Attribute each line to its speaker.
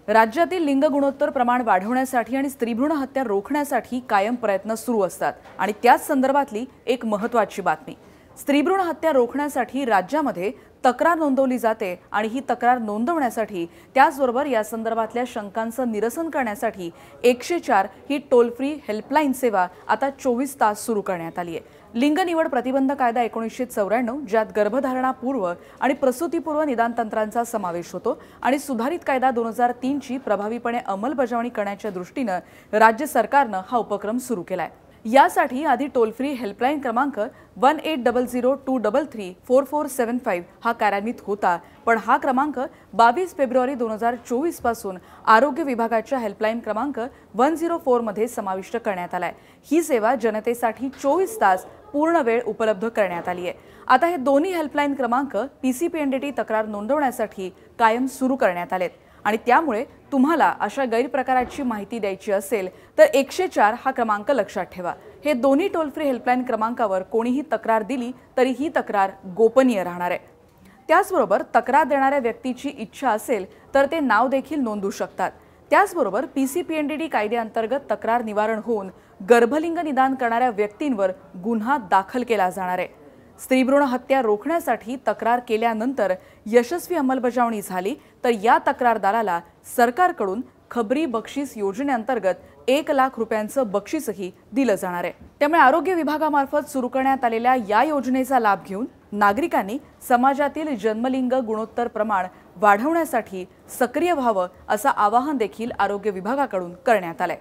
Speaker 1: राज्यातील लिंग गुणोत्तर प्रमाण वाढवण्यासाठी आणि स्त्रीभ्रूण हत्या रोखण्यासाठी कायम प्रयत्न सुरू असतात आणि त्याच संदर्भातली एक महत्त्वाची बातमी। स्त्रीभ्रूण हत्या रोखण्यासाठी राज्यामध्ये तक्रार नोंदवली जाते आणि ही तक्रार नोंदवण्यासाठी त्याचबरोबर या संदर्भातल्या शंकांचं निरसन करण्यासाठी 104 ही टोल फ्री हेल्पलाईन सेवा आता 24 तास सुरू करण्यात आली आहे। लिंग निवड प्रतिबंध कायदा 1994 ज्यात गर्भधारणापूर्व आणि प्रसूतीपूर्व निदान तंत्रांचा समावेश होतो आणि सुधारित कायदा 2003 ची प्रभावीपणे अंमलबजावणी करण्याच्या दृष्टीने राज्य सरकारने हा उपक्रम सुरू केलाय। यासाठी आधी टोल फ्री हेल्पलाईन क्रमांक 1800233445 हा कार्यान्वित होता, पण हा क्रमांक 22 फेब्रुवारी 2024 पासून आरोग्य विभागाच्या हेल्पलाईन क्रमांक 104 मध्ये समाविष्ट करण्यात आलाय। ही सेवा जनतेसाठी 24 तास पूर्ण वेळ उपलब्ध करण्यात आली आहे। आता हे दोन्ही हेल्पलाईन क्रमांक पीसीपीएनडीटी तक्रार नोंदवण्यासाठी कायम सुरू करण्यात आलेत आणि त्यामुळे तुम्हाला अशा गैरप्रकाराची माहिती द्यायची असेल तर 104 हा क्रमांक लक्षात ठेवा। हे दोन्ही टोल फ्री हेल्पलाईन क्रमांकावर कोणीही तक्रार दिली तरी ही तक्रार गोपनीय राहणार आहे। त्याचबरोबर तक्रार देणाऱ्या व्यक्तीची इच्छा असेल तर ते नाव देखील नोंदवू शकतात। त्याचबरोबर पीसीपीएनडीटी कायद्याअंतर्गत तक्रार निवारण होऊन गर्भलिंग निदान करणाऱ्या व्यक्तींवर गुन्हा दाखल केला जाणार आहे। स्त्रीभ्रूण हत्या रोखण्यासाठी तक्रार केल्यानंतर यशस्वी अंमलबजावणी झाली तर या तक्रारदाराला सरकारकडून खबरी बक्षीस योजनेअंतर्गत 1 लाख रुपयांचं बक्षीसही दिलं जाणार आहे। त्यामुळे आरोग्य विभागामार्फत सुरू करण्यात आलेल्या या योजनेचा लाभ घेऊन नागरिकांनी समाजातील जन्मलिंग गुणोत्तर प्रमाण वाढवण्यासाठी सक्रिय व्हावं असं आवाहन देखील आरोग्य विभागाकडून करण्यात आलंय।